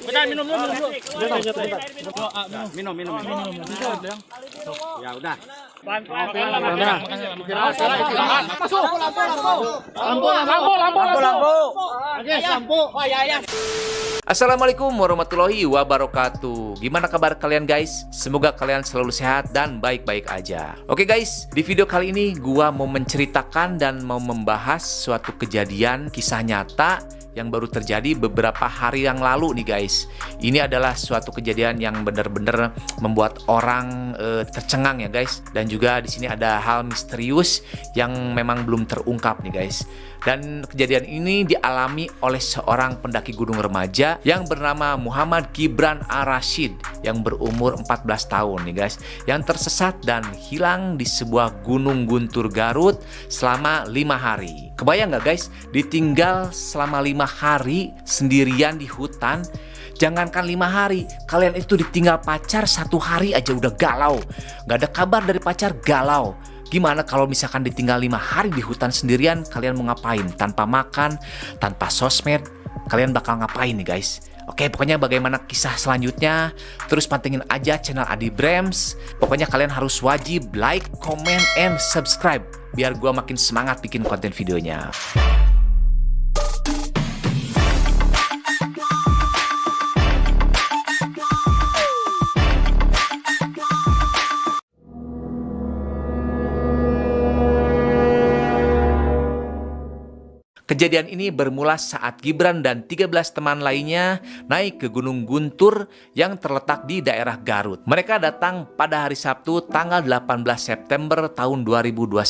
minum dulu. Minum. Ya udah. Lampu. Assalamualaikum warahmatullahi wabarakatuh. Gimana kabar kalian guys? Semoga kalian selalu sehat dan baik-baik aja. Oke guys, di video kali ini gua mau menceritakan dan mau membahas suatu kejadian kisah nyata yang baru terjadi beberapa hari yang lalu nih guys. Ini adalah suatu kejadian yang benar-benar membuat orang tercengang ya guys. Dan juga di sini ada hal misterius yang memang belum terungkap nih guys. Dan kejadian ini dialami oleh seorang pendaki gunung remaja yang bernama Muhammad Gibran Ar-Rasyid yang berumur 14 tahun nih guys, yang tersesat dan hilang di sebuah gunung guntur Garut selama 5 hari. Kebayang nggak guys, ditinggal selama 5 hari sendirian di hutan? Jangankan 5 hari, kalian itu ditinggal pacar 1 hari aja udah galau. Nggak ada kabar dari pacar, galau. Gimana kalau misalkan ditinggal 5 hari di hutan sendirian, kalian mau ngapain? Tanpa makan, tanpa sosmed, kalian bakal ngapain nih guys? Oke, pokoknya bagaimana kisah selanjutnya, terus pantengin aja channel Adi Brems. Pokoknya kalian harus wajib like, comment, and subscribe, biar gua makin semangat bikin konten videonya. Kejadian ini bermula saat Gibran dan 13 teman lainnya naik ke Gunung Guntur yang terletak di daerah Garut. Mereka datang pada hari Sabtu tanggal 18 September tahun 2021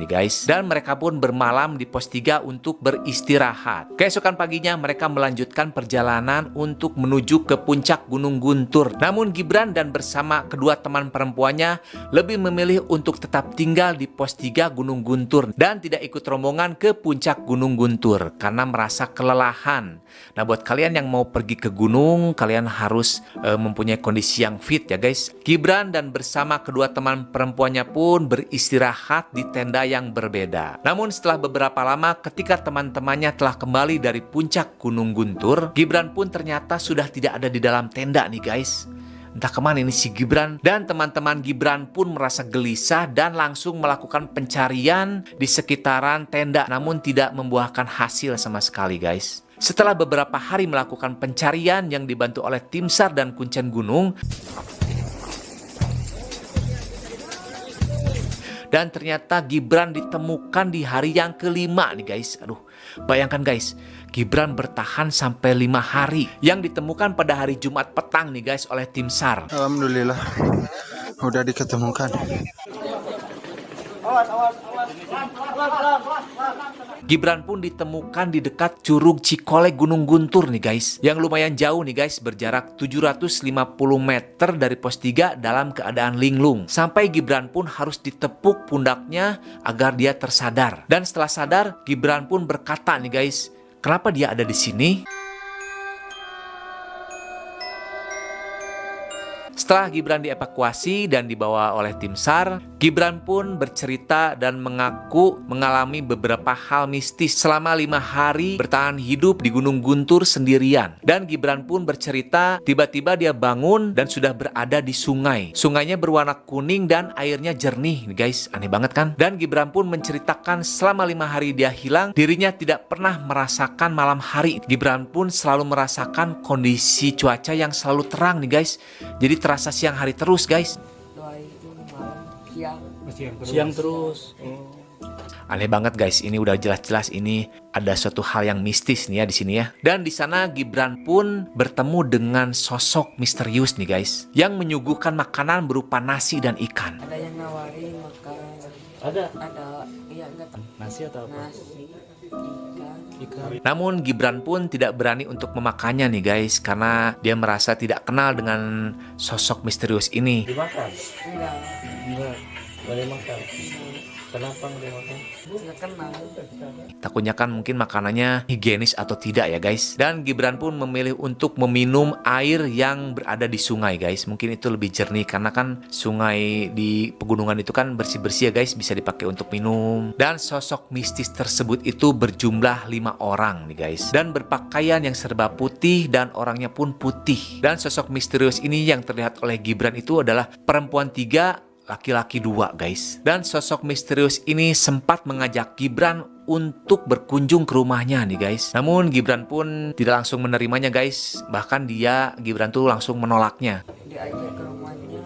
nih guys. Dan mereka pun bermalam di pos 3 untuk beristirahat. Keesokan paginya mereka melanjutkan perjalanan untuk menuju ke puncak Gunung Guntur. Namun Gibran dan bersama kedua teman perempuannya lebih memilih untuk tetap tinggal di pos 3 Gunung Guntur dan tidak ikut rombongan ke puncak Gunung Guntur karena merasa kelelahan. Nah, buat kalian yang mau pergi ke gunung, kalian harus mempunyai kondisi yang fit ya guys. Gibran dan bersama kedua teman perempuannya pun beristirahat di tenda yang berbeda. Namun setelah beberapa lama ketika teman-temannya telah kembali dari puncak Gunung Guntur, Gibran pun ternyata sudah tidak ada di dalam tenda nih guys. Entah kemana ini si Gibran, dan teman-teman Gibran pun merasa gelisah dan langsung melakukan pencarian di sekitaran tenda, namun tidak membuahkan hasil sama sekali guys. Setelah beberapa hari melakukan pencarian yang dibantu oleh tim SAR dan Kuncen Gunung, dan ternyata Gibran ditemukan di hari yang kelima nih guys. Aduh, bayangkan guys, Gibran bertahan sampai 5 hari, yang ditemukan pada hari Jumat petang nih guys oleh tim SAR. Alhamdulillah udah diketemukan. Gibran pun ditemukan di dekat Curug Cikole Gunung Guntur nih guys, yang lumayan jauh nih guys, berjarak 750 meter dari pos 3 dalam keadaan linglung. Sampai Gibran pun harus ditepuk pundaknya agar dia tersadar. Dan setelah sadar, Gibran pun berkata nih guys, kenapa dia ada di sini? Setelah Gibran dievakuasi dan dibawa oleh tim SAR, Gibran pun bercerita dan mengaku mengalami beberapa hal mistis selama 5 hari bertahan hidup di Gunung Guntur sendirian. Dan Gibran pun bercerita tiba-tiba dia bangun dan sudah berada di sungai. Sungainya berwarna kuning dan airnya jernih guys, aneh banget kan? Dan Gibran pun menceritakan selama 5 hari dia hilang, dirinya tidak pernah merasakan malam hari. Gibran pun selalu merasakan kondisi cuaca yang selalu terang nih guys. Jadi terasa siang hari terus guys. Siang terus. Aneh banget guys, ini udah jelas-jelas ini ada suatu hal yang mistis nih ya di sini ya. Dan di sana Gibran pun bertemu dengan sosok misterius nih guys, yang menyuguhkan makanan berupa nasi dan ikan. Ada yang nawarin makan. Ada Iya enggak tahu. nasi atau apa? Nasi, ikan. Namun Gibran pun tidak berani untuk memakannya nih guys, karena dia merasa tidak kenal dengan sosok misterius ini. Dimakan? Enggak. Enggak. Boleh makan. Kenapa nggak makan? Nggak kenal. Takutnya kan mungkin makanannya higienis atau tidak ya guys. Dan Gibran pun memilih untuk meminum air yang berada di sungai guys. Mungkin itu lebih jernih karena kan sungai di pegunungan itu kan bersih-bersih ya guys, bisa dipakai untuk minum. Dan sosok mistis tersebut itu berjumlah 5 orang nih guys. Dan berpakaian yang serba putih dan orangnya pun putih. Dan sosok misterius ini yang terlihat oleh Gibran itu adalah perempuan 3, laki-laki 2 guys. Dan sosok misterius ini sempat mengajak Gibran untuk berkunjung ke rumahnya nih guys. Namun Gibran pun tidak langsung menerimanya guys. Bahkan Gibran tuh langsung menolaknya. Diajak ke rumahnya,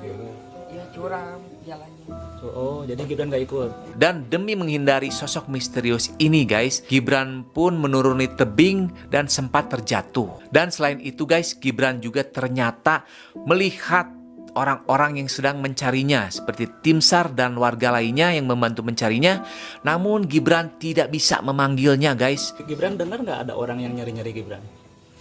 ya curam jalannya. Oh, jadi Gibran nggak ikut. Dan demi menghindari sosok misterius ini guys, Gibran pun menuruni tebing dan sempat terjatuh. Dan selain itu guys, Gibran juga ternyata melihat orang-orang yang sedang mencarinya seperti tim SAR dan warga lainnya yang membantu mencarinya. Namun Gibran tidak bisa memanggilnya guys. Gibran dengar nggak ada orang yang nyari-nyari Gibran?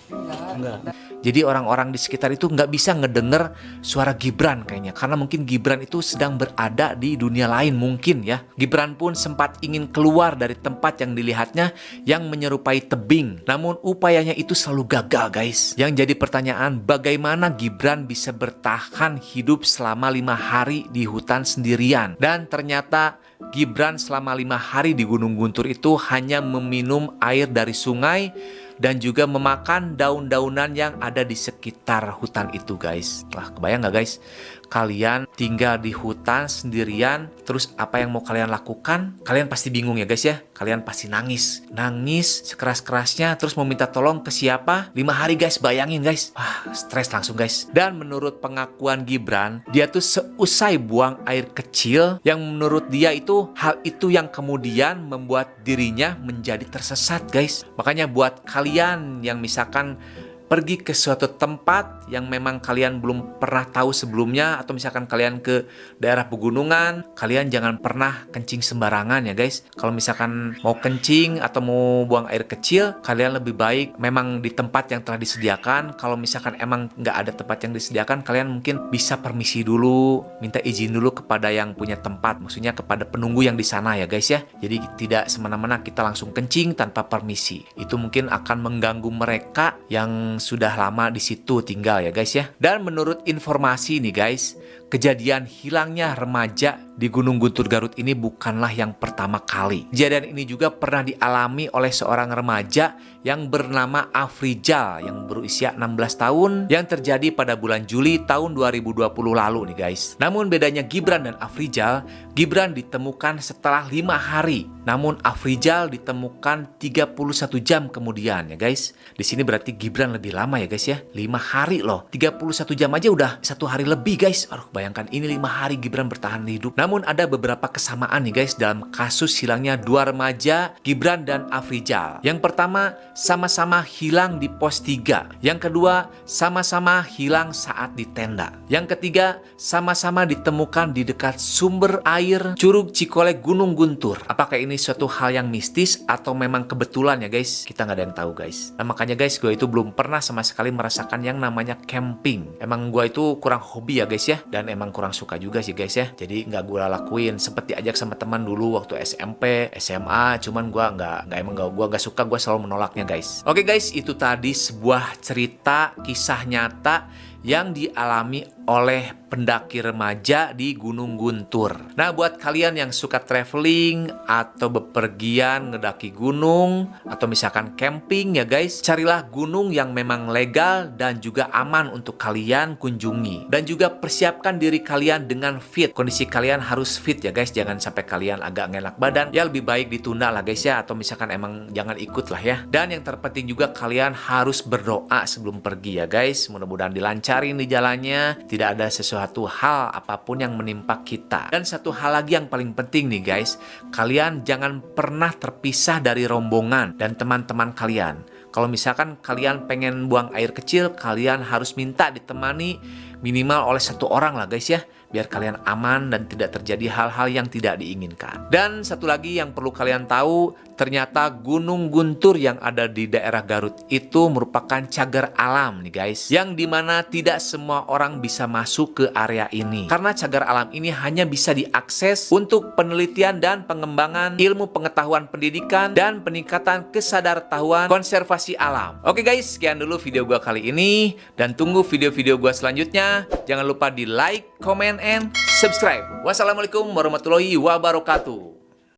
Enggak. Jadi orang-orang di sekitar itu nggak bisa ngedenger suara Gibran kayaknya. Karena mungkin Gibran itu sedang berada di dunia lain mungkin ya. Gibran pun sempat ingin keluar dari tempat yang dilihatnya yang menyerupai tebing. Namun upayanya itu selalu gagal guys. Yang jadi pertanyaan, bagaimana Gibran bisa bertahan hidup selama 5 hari di hutan sendirian. Dan ternyata Gibran selama 5 hari di Gunung Guntur itu hanya meminum air dari sungai dan juga memakan daun-daunan yang ada di sekitar hutan itu guys. Wah, kebayang nggak guys? Kalian tinggal di hutan sendirian, terus apa yang mau kalian lakukan? Kalian pasti bingung ya guys ya. Kalian pasti nangis sekeras-kerasnya, terus mau minta tolong ke siapa? 5 hari guys, bayangin guys. Wah, stres langsung guys. Dan menurut pengakuan Gibran, dia tuh seusai buang air kecil, yang menurut dia itu hal itu yang kemudian membuat dirinya menjadi tersesat guys. Makanya buat kalian yang misalkan pergi ke suatu tempat yang memang kalian belum pernah tahu sebelumnya, atau misalkan kalian ke daerah pegunungan, kalian jangan pernah kencing sembarangan ya guys. Kalau misalkan mau kencing atau mau buang air kecil, kalian lebih baik memang di tempat yang telah disediakan. Kalau misalkan emang nggak ada tempat yang disediakan, kalian mungkin bisa permisi dulu, minta izin dulu kepada yang punya tempat, maksudnya kepada penunggu yang di sana ya guys ya. Jadi tidak semena-mena kita langsung kencing tanpa permisi. Itu mungkin akan mengganggu mereka yang sudah lama di situ tinggal ya guys ya. Dan menurut informasi nih guys, kejadian hilangnya remaja di Gunung Guntur Garut ini bukanlah yang pertama kali. Kejadian ini juga pernah dialami oleh seorang remaja yang bernama Afrizal yang berusia 16 tahun yang terjadi pada bulan Juli tahun 2020 lalu nih guys. Namun bedanya Gibran dan Afrizal, Gibran ditemukan setelah 5 hari. Namun Afrizal ditemukan 31 jam kemudian ya guys. Di sini berarti Gibran lebih lama ya guys ya. 5 hari loh. 31 jam aja udah 1 hari lebih guys. Aduh, bayangkan ini 5 hari Gibran bertahan hidup. Namun ada beberapa kesamaan nih guys dalam kasus hilangnya 2 remaja, Gibran dan Afrizal. Yang pertama, sama-sama hilang di pos 3. Yang kedua, sama-sama hilang saat di tenda. Yang ketiga, sama-sama ditemukan di dekat sumber air Curug Cikole Gunung Guntur. Apakah ini suatu hal yang mistis atau memang kebetulan ya guys? Kita nggak ada yang tahu guys. Nah makanya guys, gue itu belum pernah sama sekali merasakan yang namanya camping. Emang gue itu kurang hobi ya guys ya, dan emang kurang suka juga sih guys ya. Jadi nggak gue lakuin. Sempet diajak sama teman dulu waktu SMP, SMA, cuman gue nggak suka, gue selalu menolaknya guys. Oke guys, itu tadi sebuah cerita kisah nyata yang dialami oleh pendaki remaja di Gunung Guntur. Nah, buat kalian yang suka traveling atau bepergian ngedaki gunung atau misalkan camping ya guys, carilah gunung yang memang legal dan juga aman untuk kalian kunjungi. Dan juga persiapkan diri kalian dengan fit. Kondisi kalian harus fit ya guys, jangan sampai kalian agak ngenak badan. Ya lebih baik ditunda lah guys ya, atau misalkan emang jangan ikut lah ya. Dan yang terpenting juga kalian harus berdoa sebelum pergi ya guys. Mudah-mudahan dilancarin di jalannya, tidak ada sesuatu hal apapun yang menimpa kita. Dan satu hal lagi yang paling penting nih guys, kalian jangan pernah terpisah dari rombongan dan teman-teman kalian. Kalau misalkan kalian pengen buang air kecil, kalian harus minta ditemani minimal oleh 1 orang lah guys ya. biar kalian aman dan tidak terjadi hal-hal yang tidak diinginkan. Dan satu lagi yang perlu kalian tahu, ternyata Gunung Guntur yang ada di daerah Garut itu merupakan cagar alam nih guys, yang dimana tidak semua orang bisa masuk ke area ini karena cagar alam ini hanya bisa diakses untuk penelitian dan pengembangan ilmu pengetahuan pendidikan dan peningkatan kesadartahuan konservasi alam. Oke guys, sekian dulu video gua kali ini dan tunggu video-video gua selanjutnya. Jangan lupa di like, comment, and subscribe. Wassalamualaikum warahmatullahi wabarakatuh.